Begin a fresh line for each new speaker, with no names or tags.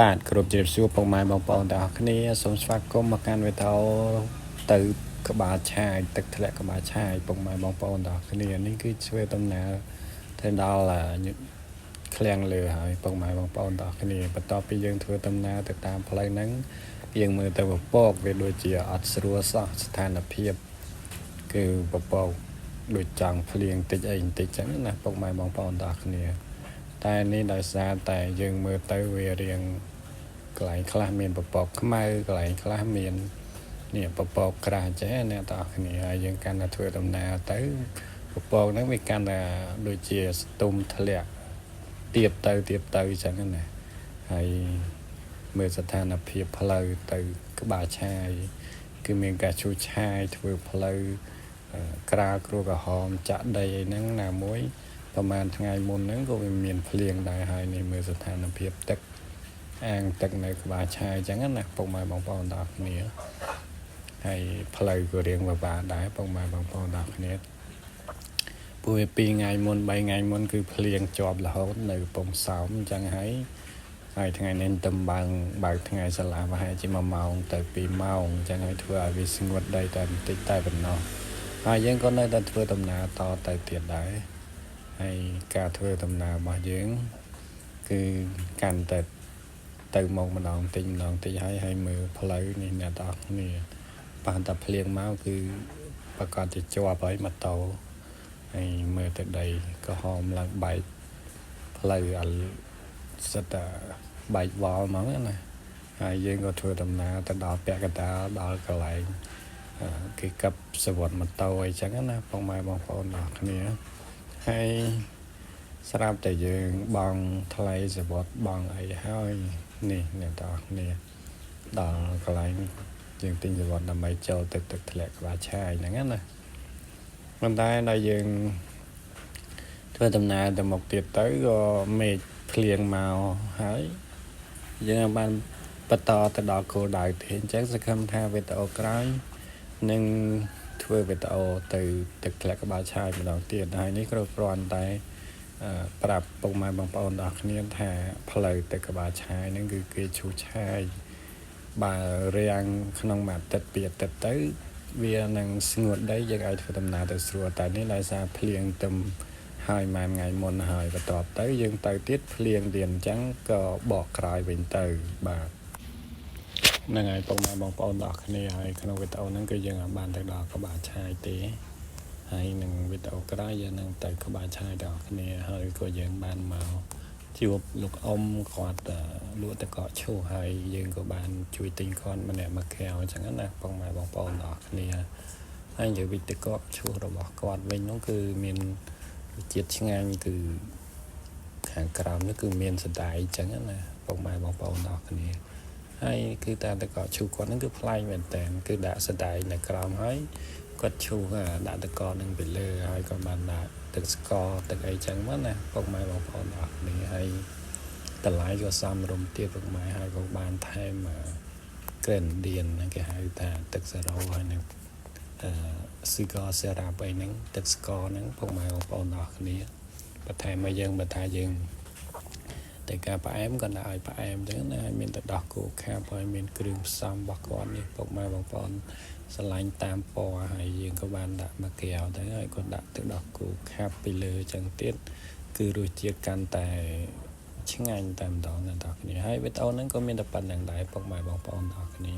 បាទគ្រប់ជ្រាបសួរពុកម៉ែបងប្អូនទាំងអស់គ្នាសូមស្វាគមន៍មកកាន់វីដេអូទៅក្បាលឆាយទឹកធ្លាក់ក្បាលឆាយពុកម៉ែបងប្អូនទាំងអស់គ្នានេះគឺធ្វើដំណើរទៅដល់ឃ្លាំងលើហើយពុកម៉ែបងប្អូនទាំងអស់គ្នាបន្ទាប់ពីយើងធ្វើដំណើរទៅតាមផ្លូវហ្នឹងយើងមើលទៅពពកវាដូចជាអត់ស្រួលសោះស្ថានភាពគឺពពកដូចចង់ភ្លៀងតិចអីបន្តិចចឹងណាពុកម៉ែបងប្អូនទាំងអស់គ្នាតែនេះដោយសារតែយើងមើលទៅវារៀងកន្លែងខ្លះមានពពកខ្មៅកន្លែងខ្លះមាននេះពពកក្រាស់ចេះអ្នកទាំងអស់គ្នាហើយយើងកាន់តែធ្វើដំណើរទៅពពកហ្នឹងវាកាន់តែដូចជាស្ទុំធ្លាក់ទៀបទៅចឹងណាហើយមើលស្ថានភាពផ្លូវទៅក្បាលឆាយគឺមានការឈូសឆាយធ្វើផ្លូវក្រាលគ្រួក្រហមចាក់ដីអីហ្នឹងណាមួយប្រហែលថ្ងៃមុនហ្នឹងក៏វាមានភ្លៀងដែរហើយនេះមើលស្ថានភាពទឹកអាងទឹកនៅក្បាលឆាយអញ្ចឹងណាពុកម៉ែបងប្អូនទាំងអស់គ្នាហើយផ្លូវក៏រៀងពិបាកដែរពុកម៉ែបងប្អូនទាំងអស់គ្នាពួក2ថ្ងៃមុន3ថ្ងៃមុនគឺភ្លៀងជាប់រហូតនៅកំពង់សោមអញ្ចឹងហើយថ្ងៃនេះទំបើកថ្ងៃសាលាប្រហែលជា1ម៉ោងទៅ2ម៉ោងអញ្ចឹងហើយធ្វើឲ្យវាស្ងួតដីតែបន្តិចតែប៉ុណ្ណោះហើយយើងក៏នៅតែធ្វើដំណើរតទៅទៀតដែរហើយការធ្វើដំណើររបស់យើងគឺកាន់តែទៅមកម្ដងតិចហើយមើលផ្លូវនេះអ្នកទាំងអស់គ្នាប៉ះតែភ្លៀងមកគឺប្រកាសជាជាប់ហើយម៉ូតូហើយមើលទៅដីក៏ហមឡើងបែកផ្លូវសិតតែបែកវល់ហ្មងណាហើយយើងក៏ធ្វើដំណើរទៅដល់ពាក់កណ្ដាលដល់កន្លែងគេកាប់សវត្តម៉ូតូអីចឹងណាបងម៉ែបងប្អូនទាំងអស់គ្នាហើយស្រាប់តែយើងបងថ្លៃសវត្តបងអីហើយនេះអ្នកទាំងអស់គ្នាដល់កន្លែងយើងទិញសវត្តដើម្បីចូលទឹកធ្លាក់ក្បាលឆាយហ្នឹងណាប៉ុន្តែដល់យើងធ្វើដំណើរទៅមុខទៀតទៅក៏មេឃភ្លៀងមកហើយយើងបានបន្តទៅដល់គោលដៅទេអញ្ចឹងសង្ឃឹមថាវីដេអូក្រោយនឹងធ្វើវីដេអូទៅទឹកធ្លាក់ក្បាលឆាយម្ដងទៀតហើយនេះគ្រប់គ្រាន់តែប្រាប់ពុកម៉ែបងប្អូនទាំងអស់គ្នាថាផ្លូវទឹកក្បាលឆាយហ្នឹងគឺគេឈូសឆាយបើរាំងក្នុងមួយអាទិត្យពីរអាទិត្យទៅវានឹងស្ងួតដីយើងអាចធ្វើដំណើរទៅស្រួលតែនេះដោយសារភ្លៀងទឹមហើយមួយថ្ងៃមុនហើយបន្ទាប់ទៅយើងទៅទៀតភ្លៀងទៀតអញ្ចឹងក៏បកក្រោយវិញទៅបាទហ្នឹងហើយពុកម៉ែបងប្អូនទាំងអស់គ្នាហើយក្នុងវីដេអូហ្នឹងគឺយើងបានទៅដល់ក្បាលឆាយទេហើយនឹងវីដេអូក្រោយយើងនឹងទៅក្បាលឆាយទាំងអស់គ្នាហើយក៏យើងបានមកជួបលោកអ៊ំគាត់លក់ទឹកកកឈូសហើយយើងក៏បានជួយទិញគាត់ម្នាក់មួយកែវអញ្ចឹងណាពុកម៉ែបងប្អូនទាំងអស់គ្នាហើយនិយាយពីទឹកកកឈូសរបស់គាត់វិញនោះគឺមានជាតិឆ្ងាញ់គឺខាងក្រោមនេះគឺមានសណ្តែកអញ្ចឹងណាពុកម៉ែបងប្អូនទាំងអស់គ្នាហើយគឺតែទឹកកកឈូសគាត់ហ្នឹងគឺប្លែកមែនតើគឺដាក់សណ្តែកនៅក្រោមហើយគាត់ឈូសដាក់ទឹកកកនឹងពីលើហើយក៏បានដាក់ទឹកស្ករទឹកអីចឹងមកណាពុកម៉ែបងប្អូនទាំងអស់គ្នាហើយតម្លៃក៏សមរម្យទៀតពុកម៉ែហើយក៏បានថែមក្រែនឌៀនគេហៅថាទឹកសេរ៉ូហើយនឹងស៊ីកាសេរ៉ាប់អីហ្នឹងទឹកស្ករហ្នឹងពុកម៉ែបងប្អូនទាំងអស់គ្នាបន្ថែមមកយើងបើថាយើងតែការផ្អែមក៏ដាក់ឲ្យផ្អែមចឹងណាហើយមានទឹកដោះគោខាប់ហើយមានគ្រឿងផ្សំរបស់គាត់នេះពុកម៉ែបងប្អូនស្រឡាញ់តាមពណ៌ហើយយើងក៏បានដាក់មួយកែវទៅហើយគាត់ដាក់ទឹកដោះគោខាប់ពីលើចឹងទៀតគឺរសជាតិកាន់តែឆ្ងាញ់តែម្ដងណាបងប្អូនហើយវីដេអូហ្នឹងក៏មានតែប៉ុណ្្នឹងដែរពុកម៉ែបងប្អូនទាំងអស់គ្នា